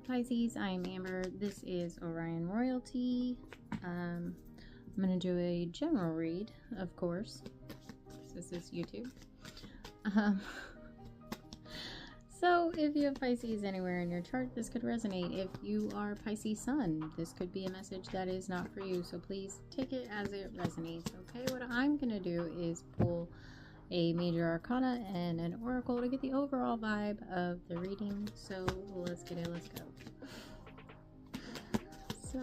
Pisces, I am Amber. This is Orion Royalty. I'm going to do a general read, of course. This is YouTube. So if you have Pisces anywhere in your chart, this could resonate. If you are Pisces Sun, this could be a message that is not for you. So please take it as it resonates. Okay, what I'm going to do is pull a major arcana and an oracle to get the overall vibe of the reading. So let's get it, let's go. So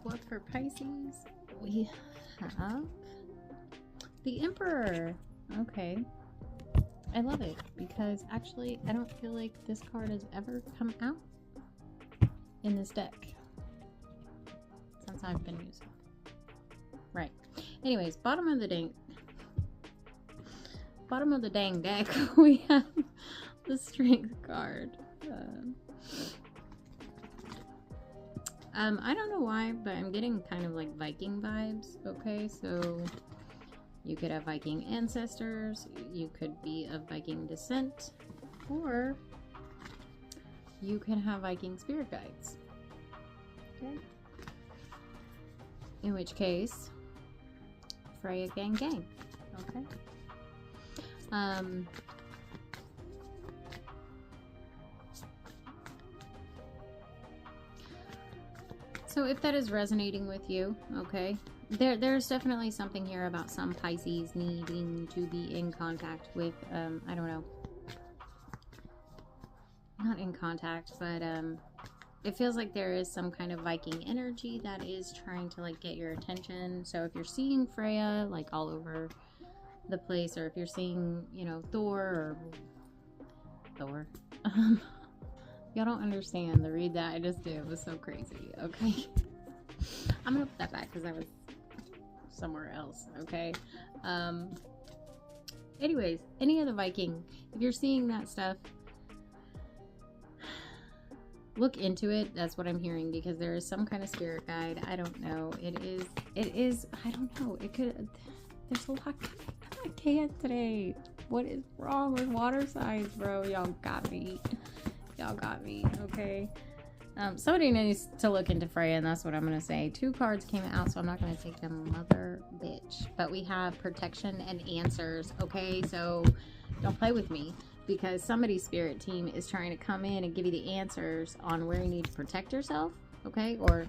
what for Pisces? We have the Emperor. Okay, I love it because actually I don't feel like this card has ever come out in this deck since I've been using it. Right. Anyways, bottom of the dang deck, we have the Strength card. I don't know why, but I'm getting kind of like Viking vibes. Okay, so you could have Viking ancestors, you could be of Viking descent, or you can have Viking spirit guides. Okay. In which case, Freya gang gang. Okay. So if that is resonating with you, okay, there's definitely something here about some Pisces needing to be in contact with, I don't know, not in contact, but it feels like there is some kind of Viking energy that is trying to like get your attention. So if you're seeing Freya like all over the place, or if you're seeing, you know, Thor, y'all don't understand the read that I just did. It was so crazy. Okay, I'm gonna put that back because I was somewhere else. Okay, anyways, any of the Viking, if you're seeing that stuff, look into it. That's what I'm hearing, because there is some kind of spirit guide. I don't know. It is I don't know, it could, there's a lot. I can't today. What is wrong with water signs, bro? Y'all got me. Y'all got me. Okay. Somebody needs to look into Freya, and that's what I'm gonna say. 2 cards came out, so I'm not gonna take them, mother bitch. But we have protection and answers. Okay, so don't play with me, because somebody's spirit team is trying to come in and give you the answers on where you need to protect yourself. Okay, or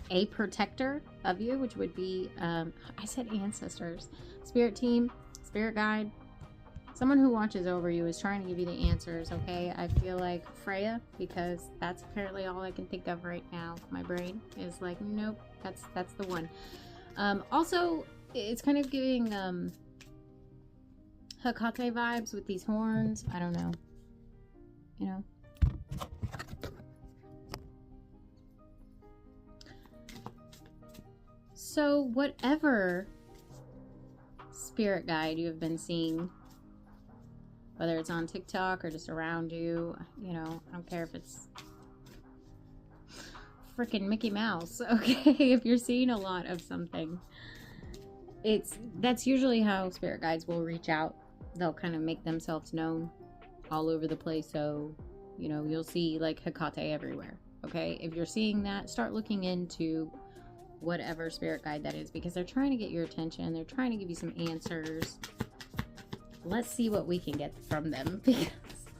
a protector of you, which would be I said ancestors, spirit team, spirit guide, someone who watches over you is trying to give you the answers. Okay, I feel like Freya, because that's apparently all I can think of right now. My brain is like, nope, that's the one. Also, it's kind of giving Hecate vibes with these horns. I don't know, you know. So whatever spirit guide you have been seeing, whether it's on TikTok or just around you, you know, I don't care if it's freaking Mickey Mouse, okay? If you're seeing a lot of something, that's usually how spirit guides will reach out. They'll kind of make themselves known all over the place. So, you know, you'll see like Hecate everywhere, okay? If you're seeing that, start looking into whatever spirit guide that is, because they're trying to get your attention. They're trying to give you some answers. Let's see what we can get from them, because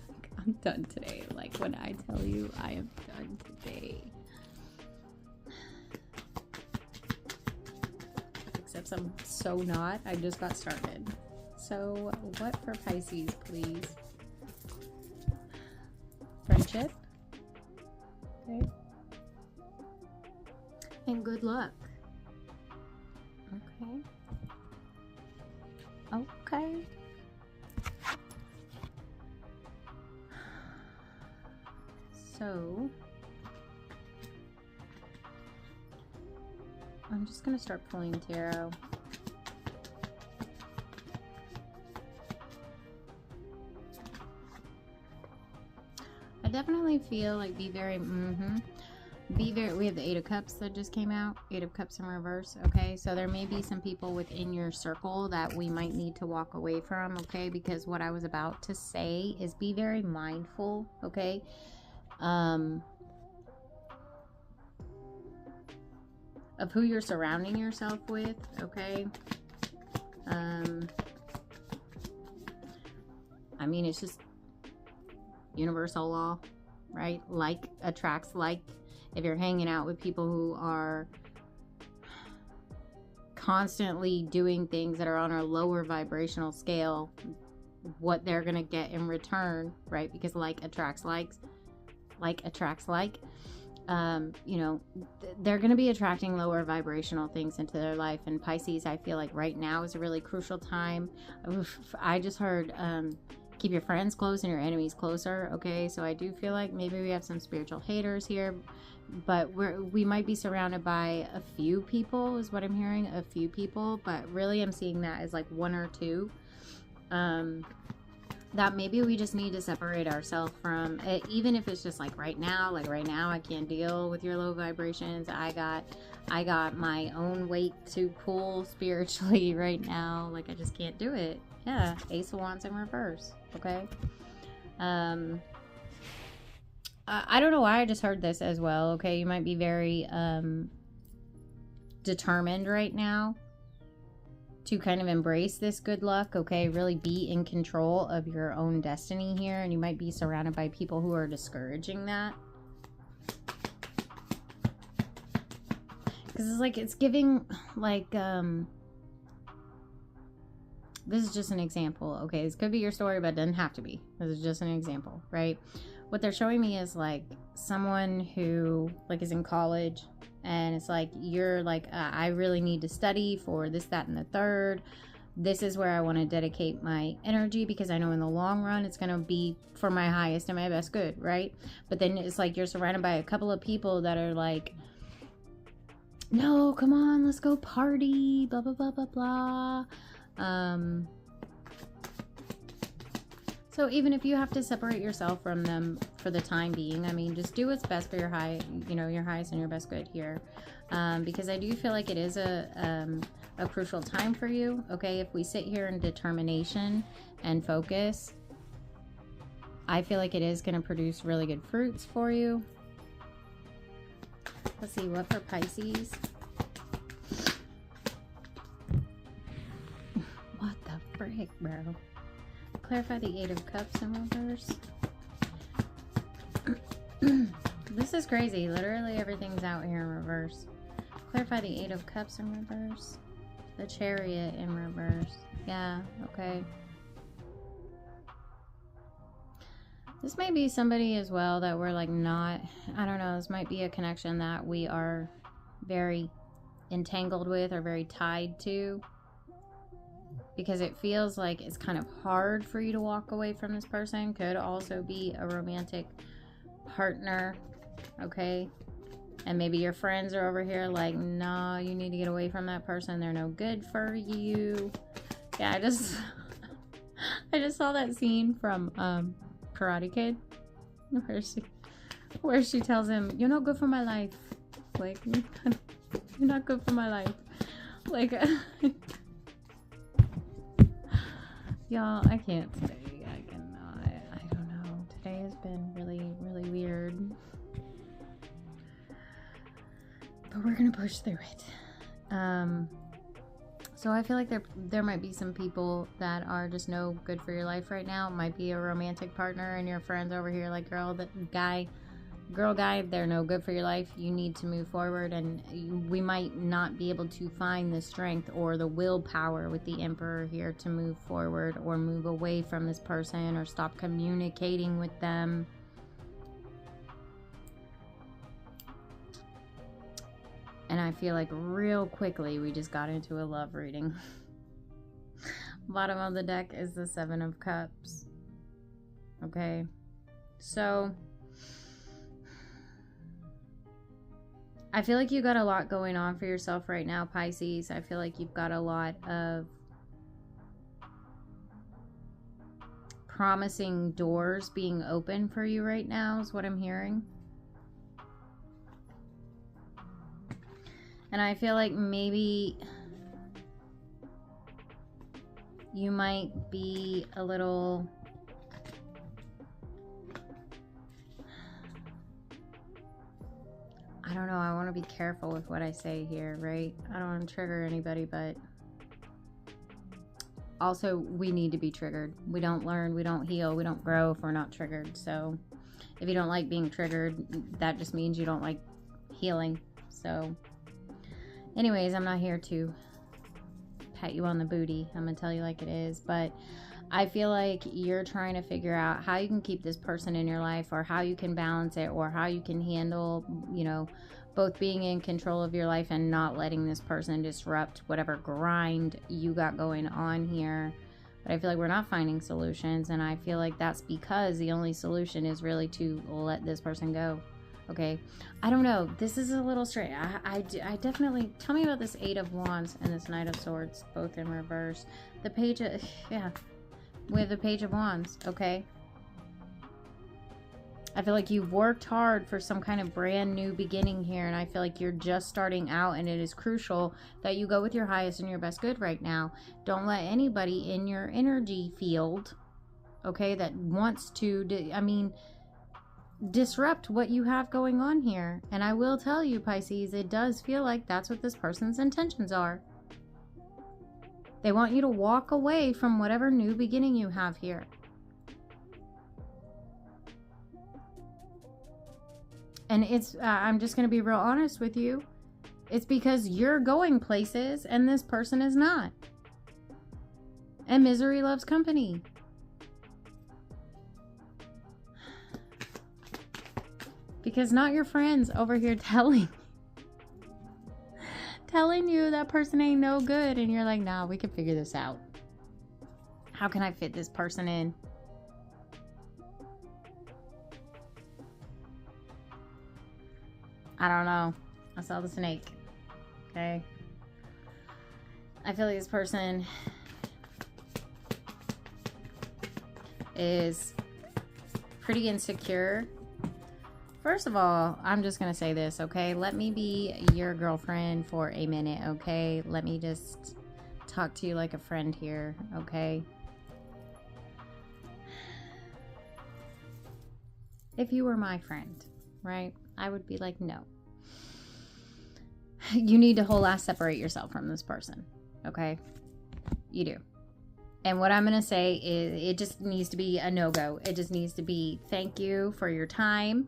like, I'm done today. Like, when I tell you I am done today. Except I'm so not. I just got started. So what for Pisces, please? Friendship. Okay. And good luck. Okay. Okay. So I'm just gonna start pulling tarot. I definitely feel like we have the 8 of Cups that just came out. 8 of Cups in reverse. Okay, so there may be some people within your circle that we might need to walk away from. Okay, because what I was about to say is be very mindful. Okay, of who you're surrounding yourself with, okay? I mean, it's just universal law, right? Like attracts like. If you're hanging out with people who are constantly doing things that are on a lower vibrational scale, what they're gonna get in return, right? Because like attracts likes, like attracts like. You know, they're going to be attracting lower vibrational things into their life. And Pisces, I feel like right now is a really crucial time. I just heard, keep your friends close and your enemies closer. Okay. So I do feel like maybe we have some spiritual haters here, but we might be surrounded by a few people is what I'm hearing, a few people, but really I'm seeing that as like one or two. That maybe we just need to separate ourselves from it, even if it's just like right now I can't deal with your low vibrations. I got my own weight to pull spiritually right now. Like I just can't do it. Yeah, Ace of Wands in reverse. Okay. I don't know why I just heard this as well. Okay, you might be very determined right now to kind of embrace this good luck, okay? Really be in control of your own destiny here, and you might be surrounded by people who are discouraging that. Because it's like, it's giving, like, this is just an example, okay? This could be your story, but it doesn't have to be. This is just an example, right? What they're showing me is, like, someone who, like, is in college, and it's like, you're like, I really need to study for this, that, and the third. This is where I want to dedicate my energy because I know in the long run it's going to be for my highest and my best good, right? But then it's like you're surrounded by a couple of people that are like, no, come on, let's go party, blah, blah, blah, blah, blah. So even if you have to separate yourself from them for the time being, I mean, just do what's best for your your highest and your best good here. Because I do feel like it is a crucial time for you. Okay, if we sit here in determination and focus, I feel like it is going to produce really good fruits for you. Let's see, what for Pisces? What the frick, bro? Clarify the Eight of Cups in reverse. This is crazy. Literally everything's out here in reverse. Clarify the Eight of Cups in reverse. The Chariot in reverse. Yeah, okay. This may be somebody as well that we're like not, I don't know, this might be a connection that we are very entangled with or very tied to. Because it feels like it's kind of hard for you to walk away from this person. Could also be a romantic partner, okay? And maybe your friends are over here like, nah, you need to get away from that person. They're no good for you. Yeah, I just saw that scene from Karate Kid where she tells him, you're not good for my life. Like, you're not good for my life. Like, y'all, I can't today. I cannot. I don't know. Today has been really, really weird. But we're gonna push through it. So I feel like there might be some people that are just no good for your life right now. It might be a romantic partner and your friends over here like, girl, guy, they're no good for your life. You need to move forward, and we might not be able to find the strength or the willpower with the Emperor here to move forward or move away from this person or stop communicating with them. And I feel like real quickly we just got into a love reading. Bottom of the deck is the Seven of Cups. Okay, so I feel like you got a lot going on for yourself right now, Pisces. I feel like you've got a lot of promising doors being open for you right now is what I'm hearing. And I feel like maybe you might be a little I don't know. I want to be careful with what I say here, right? I don't want to trigger anybody, but also we need to be triggered. We don't learn, we don't heal, we don't grow if we're not triggered. So if you don't like being triggered, that just means you don't like healing. So anyways, I'm not here to pat you on the booty. I'm gonna tell you like it is, but I feel like you're trying to figure out how you can keep this person in your life, or how you can balance it, or how you can handle, you know, both being in control of your life and not letting this person disrupt whatever grind you got going on here. But I feel like we're not finding solutions, and I feel like that's because the only solution is really to let this person go. Okay, I don't know. This is a little straight. I definitely, tell me about this Eight of Wands and this Knight of Swords, both in reverse. The page of, yeah, we have the Page of Wands, okay? I feel like you've worked hard for some kind of brand new beginning here, and I feel like you're just starting out, and it is crucial that you go with your highest and your best good right now. Don't let anybody in your energy field, okay, that wants to, disrupt what you have going on here. And I will tell you, Pisces, it does feel like that's what this person's intentions are. They want you to walk away from whatever new beginning you have here. And it's, I'm just going to be real honest with you. It's because you're going places and this person is not. And misery loves company. Because not your friends over here telling you that person ain't no good, and you're like, nah, we can figure this out. How can I fit this person in? I don't know. I saw the snake. Okay. I feel like this person is pretty insecure. First of all, I'm just going to say this, okay? Let me be your girlfriend for a minute, okay? Let me just talk to you like a friend here, okay? If you were my friend, right? I would be like, no. You need to whole ass separate yourself from this person, okay? You do. And what I'm going to say is it just needs to be a no-go. It just needs to be thank you for your time.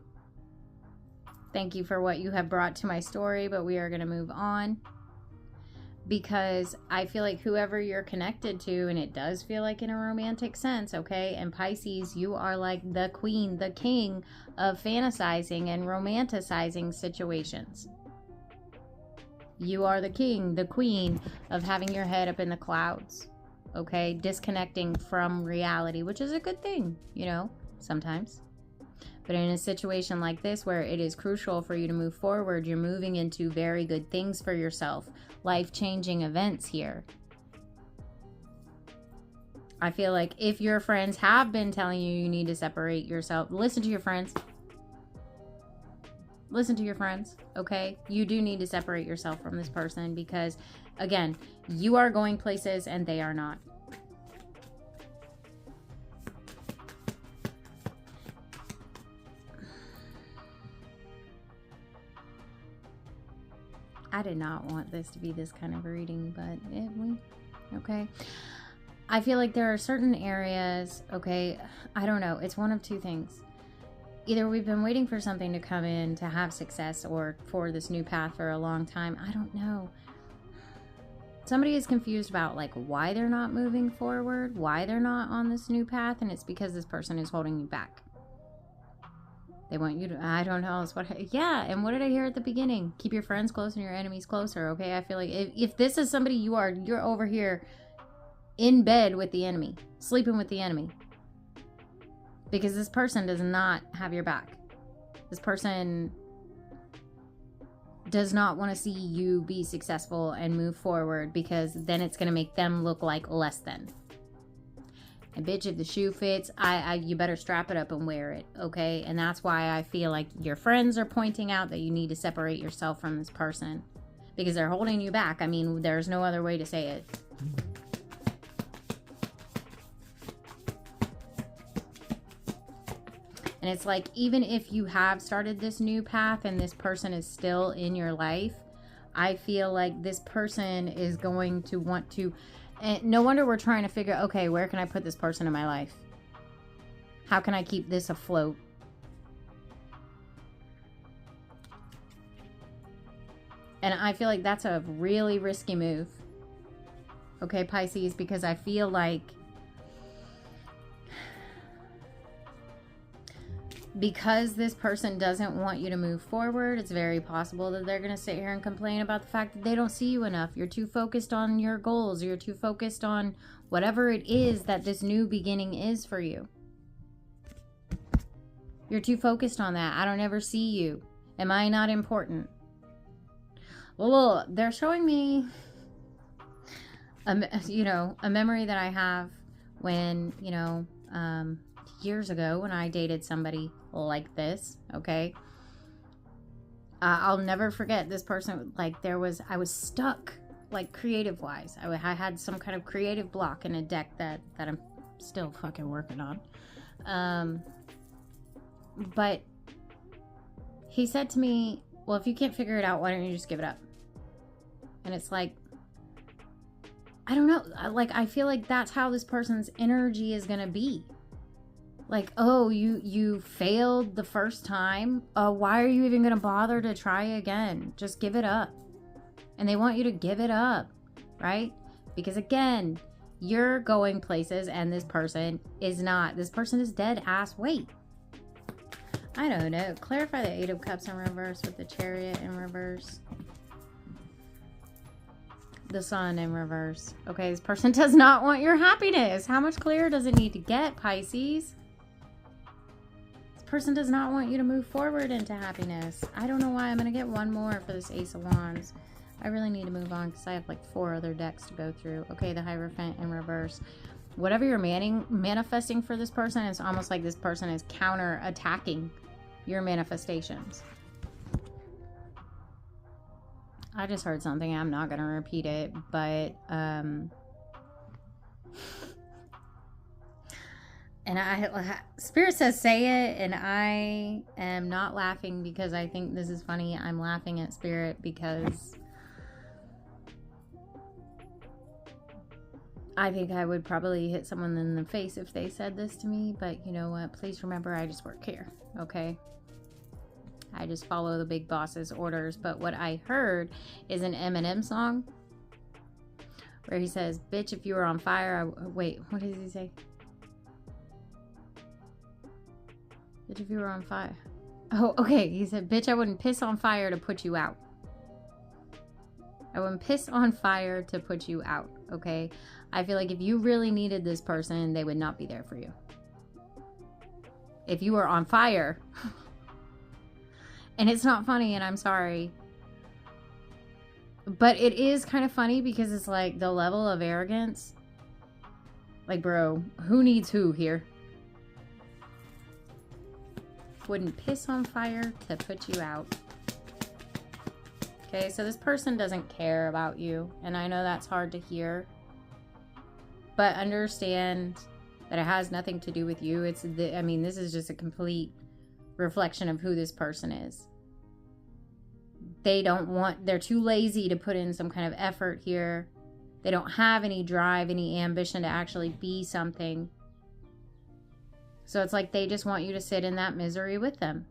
Thank you for what you have brought to my story, but we are going to move on. Because I feel like whoever you're connected to, and it does feel like in a romantic sense, okay? And Pisces, you are like the queen, the king of fantasizing and romanticizing situations. You are the king, the queen of having your head up in the clouds, okay? Disconnecting from reality, which is a good thing, you know, sometimes. But in a situation like this where it is crucial for you to move forward, you're moving into very good things for yourself. Life-changing events here. I feel like if your friends have been telling you you need to separate yourself, listen to your friends. Listen to your friends, okay? You do need to separate yourself from this person because, again, you are going places and they are not. I did not want this to be this kind of reading, but okay. I feel like there are certain areas, okay, I don't know. It's one of two things. Either we've been waiting for something to come in to have success or for this new path for a long time. I don't know. Somebody is confused about like why they're not moving forward, why they're not on this new path, and it's because this person is holding you back. They want you to, I don't know. It's what, yeah. And what did I hear at the beginning? Keep your friends close and your enemies closer. Okay. I feel like if this is somebody you're over here in bed with the enemy, sleeping with the enemy, because this person does not have your back. This person does not want to see you be successful and move forward, because then it's going to make them look like less than. And bitch, if the shoe fits, you better strap it up and wear it, okay? And that's why I feel like your friends are pointing out that you need to separate yourself from this person. Because they're holding you back. I mean, there's no other way to say it. And it's like, even if you have started this new path and this person is still in your life, I feel like this person is going to want to, and no wonder we're trying to figure, okay, where can I put this person in my life? How can I keep this afloat? And I feel like that's a really risky move. Okay, Pisces, because I feel like because this person doesn't want you to move forward, it's very possible that they're going to sit here and complain about the fact that they don't see you enough. You're too focused on your goals. You're too focused on whatever it is that this new beginning is for you. You're too focused on that. I don't ever see you. Am I not important? Well, they're showing me, you know, a memory that I have when, you know, years ago when I dated somebody like this, okay? I'll never forget this person. Like, I was stuck, like, creative-wise. I had some kind of creative block in a deck that I'm still fucking working on. But he said to me, well, if you can't figure it out, why don't you just give it up? And it's like, I don't know. Like, I feel like that's how this person's energy is going to be. Like, oh, you failed the first time. Why are you even going to bother to try again? Just give it up. And they want you to give it up, right? Because again, you're going places and this person is not. This person is dead ass weight. I don't know. Clarify the Eight of Cups in reverse with the Chariot in reverse. The Sun in reverse. Okay, this person does not want your happiness. How much clearer does it need to get, Pisces? This person does not want you to move forward into happiness. I don't know why. I'm going to get one more for this Ace of Wands. I really need to move on because I have like 4 other decks to go through. Okay, the Hierophant in reverse. Whatever you're manifesting for this person, it's almost like this person is counter-attacking your manifestations. I just heard something. I'm not going to repeat it, but and Spirit says say it, and I am not laughing because I think this is funny. I'm laughing at Spirit because I think I would probably hit someone in the face if they said this to me, but you know what? Please remember, I just work here, okay? I just follow the big boss's orders. But what I heard is an Eminem song where he says, bitch, if you were on fire, wait, what does he say? Bitch, if you were on fire. Oh, okay. He said, bitch, I wouldn't piss on fire to put you out. I wouldn't piss on fire to put you out, okay? I feel like if you really needed this person, they would not be there for you. If you were on fire... And it's not funny, and I'm sorry. But it is kind of funny because it's like the level of arrogance. Like, bro, who needs who here? Wouldn't piss on fire to put you out. Okay, so this person doesn't care about you. And I know that's hard to hear. But understand that it has nothing to do with you. I mean, this is just a complete reflection of who this person is. They're too lazy to put in some kind of effort here. They don't have any drive, any ambition to actually be something. So it's like they just want you to sit in that misery with them.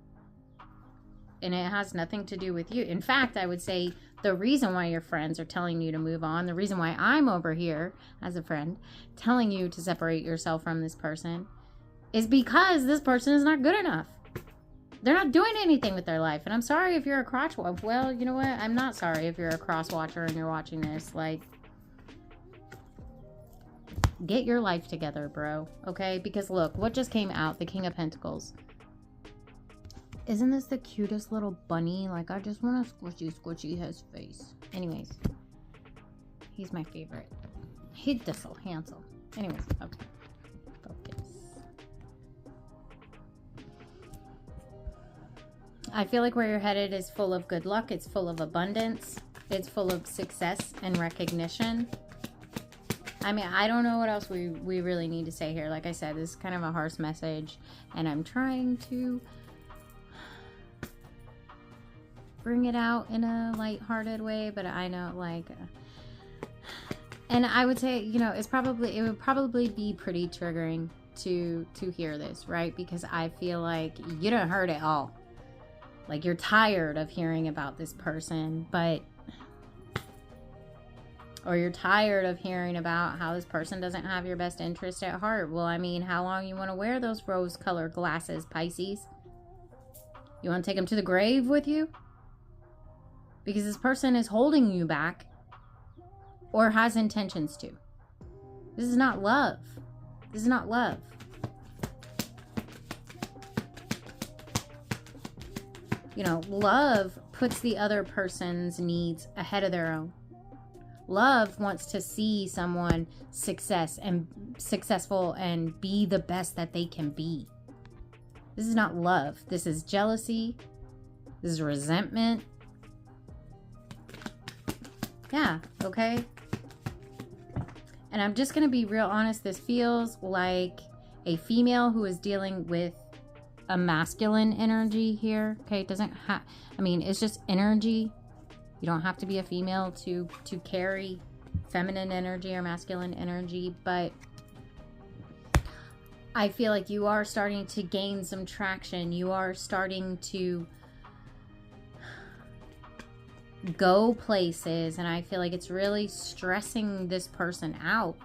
And it has nothing to do with you. In fact, I would say the reason why your friends are telling you to move on, the reason why I'm over here as a friend telling you to separate yourself from this person is because this person is not good enough. They're not doing anything with their life. And I'm sorry if you're a crotch watcher. Well, you know what? I'm not sorry if you're a cross watcher and you're watching this. Like, get your life together, bro. Okay? Because look, what just came out? The King of Pentacles. Isn't this the cutest little bunny? Like, I just want to squishy his face. Anyways. He's my favorite. He's just so handsome. Anyways, okay. Focus. I feel like where you're headed is full of good luck. It's full of abundance. It's full of success and recognition. I mean, I don't know what else we really need to say here. Like I said, this is kind of a harsh message, and I'm trying to bring it out in a lighthearted way, but I know, like, and I would say, you know, it would probably be pretty triggering to hear this, right? Because I feel like you done heard it all. Like, you're tired of hearing about this person, or you're tired of hearing about how this person doesn't have your best interest at heart. Well, I mean, how long you want to wear those rose-colored glasses, Pisces? You want to take them to the grave with you? Because this person is holding you back, or has intentions to. This is not love. This is not love. You know, love puts the other person's needs ahead of their own. Love wants to see someone successful and be the best that they can be. This is not love. This is jealousy. This is resentment. Yeah, okay? And I'm just going to be real honest. This feels like a female who is dealing with a masculine energy here. Okay, it doesn't have, I mean, it's just energy. You don't have to be a female to carry feminine energy or masculine energy, but I feel like you are starting to gain some traction. You are starting to go places, and I feel like it's really stressing this person out,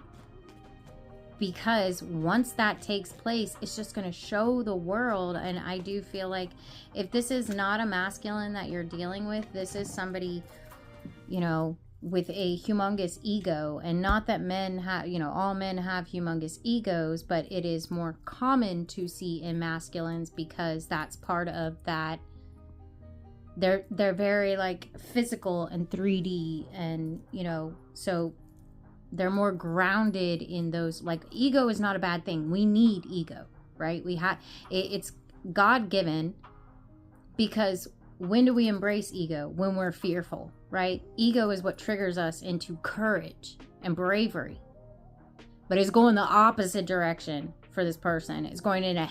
because once that takes place, it's just going to show the world. And I do feel like if this is not a masculine that you're dealing with, this is somebody, you know, with a humongous ego. And not that men have, you know, all men have humongous egos, but it is more common to see in masculines, because that's part of that. They're very like physical and 3D, and, you know, so they're more grounded in those. Like, ego is not a bad thing. We need ego, right? We have it's God-given, because when do we embrace ego? When we're fearful, right? Ego is what triggers us into courage and bravery. But it's going the opposite direction for this person. It's going in a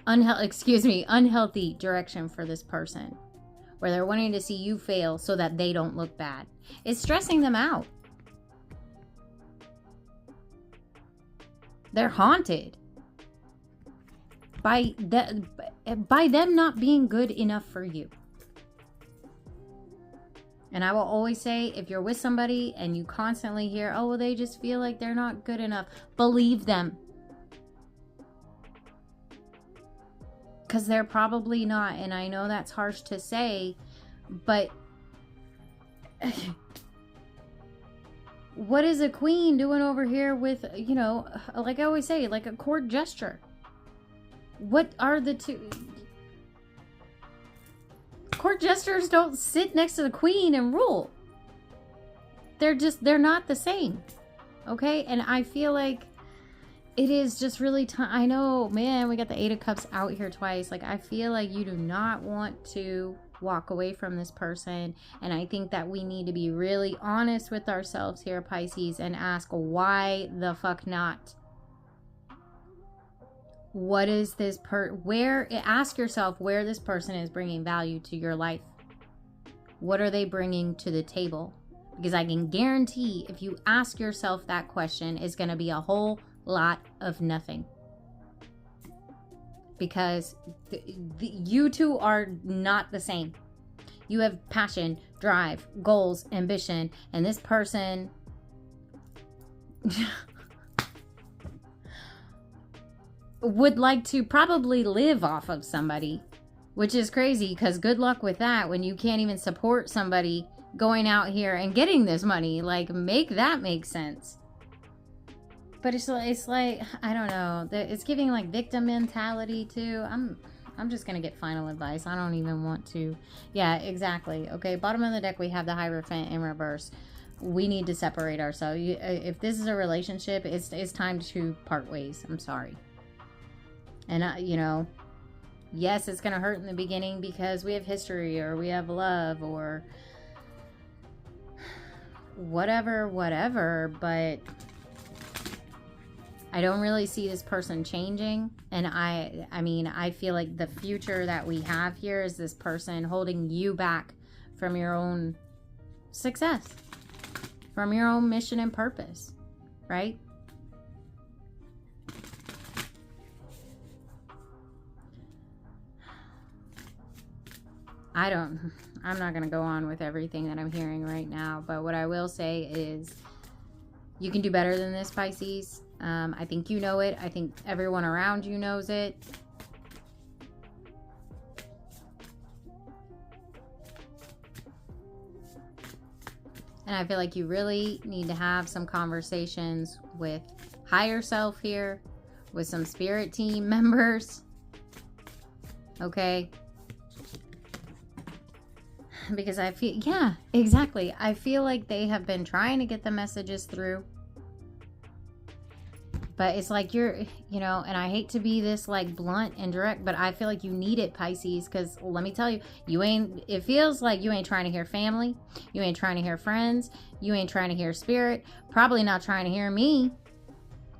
unhealthy direction for this person, where they're wanting to see you fail so that they don't look bad. It's stressing them out. They're haunted by them not being good enough for you. And I will always say, if you're with somebody and you constantly hear, oh, well, they just feel like they're not good enough, believe them. Because they're probably not. And I know that's harsh to say, but what is a queen doing over here with, you know, like I always say, like a court gesture? What are the two? Court gestures don't sit next to the queen and rule. They're not the same. Okay? And I feel like it is just really time. I know, man, we got the 8 of Cups out here twice. Like, I feel like you do not want to walk away from this person. And I think that we need to be really honest with ourselves here, Pisces, and ask, why the fuck not? What is this ask yourself where this person is bringing value to your life. What are they bringing to the table? Because I can guarantee if you ask yourself that question, it's going to be a whole lot of nothing. Because you two are not the same. You have passion, drive, goals, ambition, and this person would like to probably live off of somebody, which is crazy, because good luck with that when you can't even support somebody going out here and getting this money. Like, make that make sense. But it's like, I don't know. It's giving like victim mentality too. I'm just going to get final advice. I don't even want to. Yeah, exactly. Okay, bottom of the deck, we have the Hierophant in reverse. We need to separate ourselves. If this is a relationship, it's time to part ways. I'm sorry. And, you know, yes, it's going to hurt in the beginning because we have history, or we have love, or whatever, but I don't really see this person changing. And I mean, I feel like the future that we have here is this person holding you back from your own success, from your own mission and purpose, right? I'm not going to go on with everything that I'm hearing right now, but what I will say is you can do better than this, Pisces. I think you know it. I think everyone around you knows it. And I feel like you really need to have some conversations with higher self here, with some spirit team members. Okay? Because I feel, yeah, exactly. I feel like they have been trying to get the messages through. But it's like you're, you know, and I hate to be this like blunt and direct, but I feel like you need it, Pisces, because let me tell you, it feels like you ain't trying to hear family. You ain't trying to hear friends. You ain't trying to hear spirit. Probably not trying to hear me.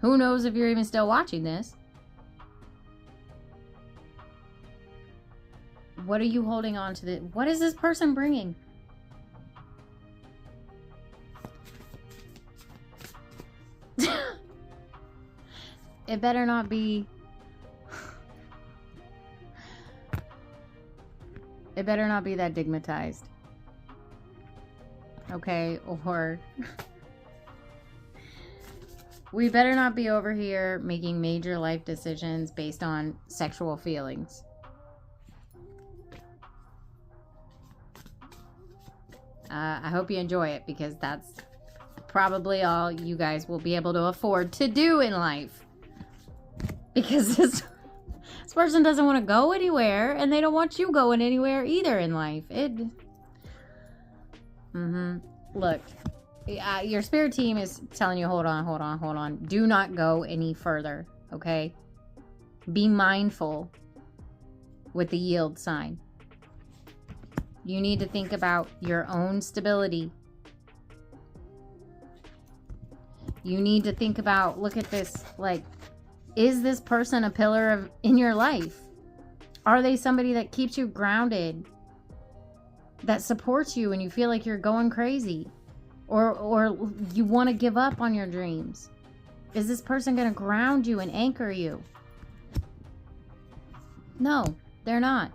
Who knows if you're even still watching this? What are you holding on to? What is this person bringing? It better not be. It better not be that digmatized. Okay, or we better not be over here making major life decisions based on sexual feelings. I hope you enjoy it, because that's probably all you guys will be able to afford to do in life. Because this person doesn't want to go anywhere, and they don't want you going anywhere either in life. Look, your spirit team is telling you, hold on. Do not go any further, okay? Be mindful with the yield sign. You need to think about your own stability. You need to think about, look at this, like, is this person a pillar in your life? Are they somebody that keeps you grounded? That supports you when you feel like you're going crazy? Or you want to give up on your dreams? Is this person going to ground you and anchor you? No, they're not.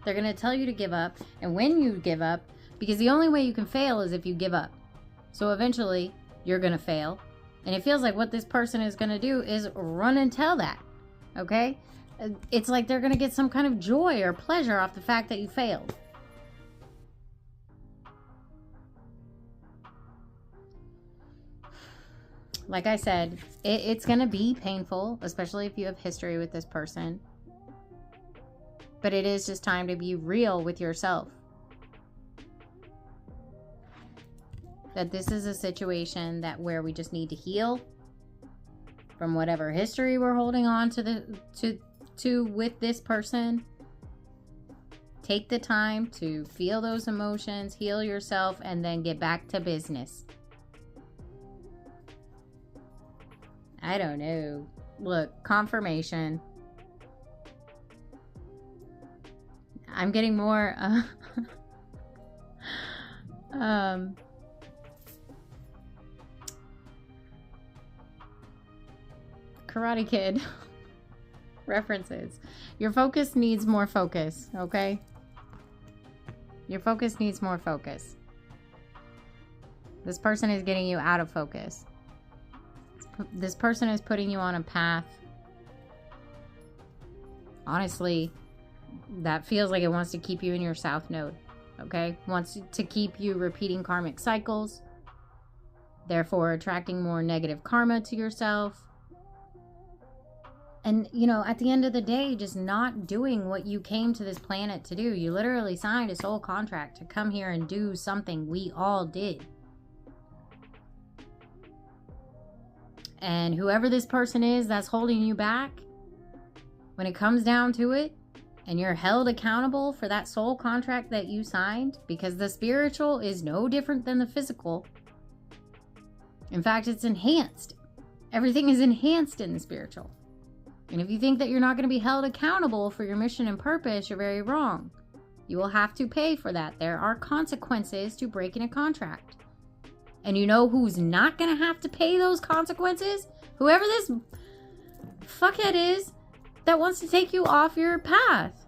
They're going to tell you to give up. And when you give up, because the only way you can fail is if you give up. So eventually, you're going to fail. And it feels like what this person is going to do is run and tell that. Okay? It's like they're going to get some kind of joy or pleasure off the fact that you failed. Like I said, it's going to be painful, especially if you have history with this person. But it is just time to be real with yourself. That this is a situation where we just need to heal from whatever history we're holding on to with this person. Take the time to feel those emotions, heal yourself, and then get back to business. I don't know. Look, confirmation. I'm getting more Karate Kid references. Your focus needs more focus, okay? Your focus needs more focus. This person is getting you out of focus. This person is putting you on a path, honestly, that feels like it wants to keep you in your south node, okay? Wants to keep you repeating karmic cycles, therefore attracting more negative karma to yourself. And, you know, at the end of the day, just not doing what you came to this planet to do. You literally signed a soul contract to come here and do something we all did. And whoever this person is that's holding you back, when it comes down to it, and you're held accountable for that soul contract that you signed, because the spiritual is no different than the physical. In fact, it's enhanced. Everything is enhanced in the spiritual. And if you think that you're not going to be held accountable for your mission and purpose, you're very wrong. You will have to pay for that. There are consequences to breaking a contract. And you know who's not going to have to pay those consequences? Whoever this fuckhead is that wants to take you off your path.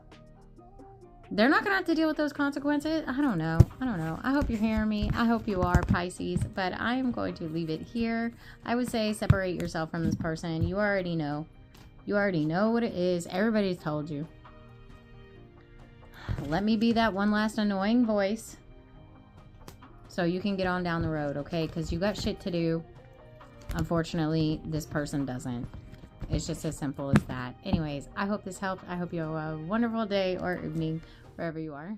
They're not going to have to deal with those consequences. I don't know. I hope you're hearing me. I hope you are, Pisces. But I am going to leave it here. I would say separate yourself from this person. You already know. You already know what it is. Everybody's told you. Let me be that one last annoying voice. So you can get on down the road, okay? Because you got shit to do. Unfortunately, this person doesn't. It's just as simple as that. Anyways, I hope this helped. I hope you have a wonderful day or evening wherever you are.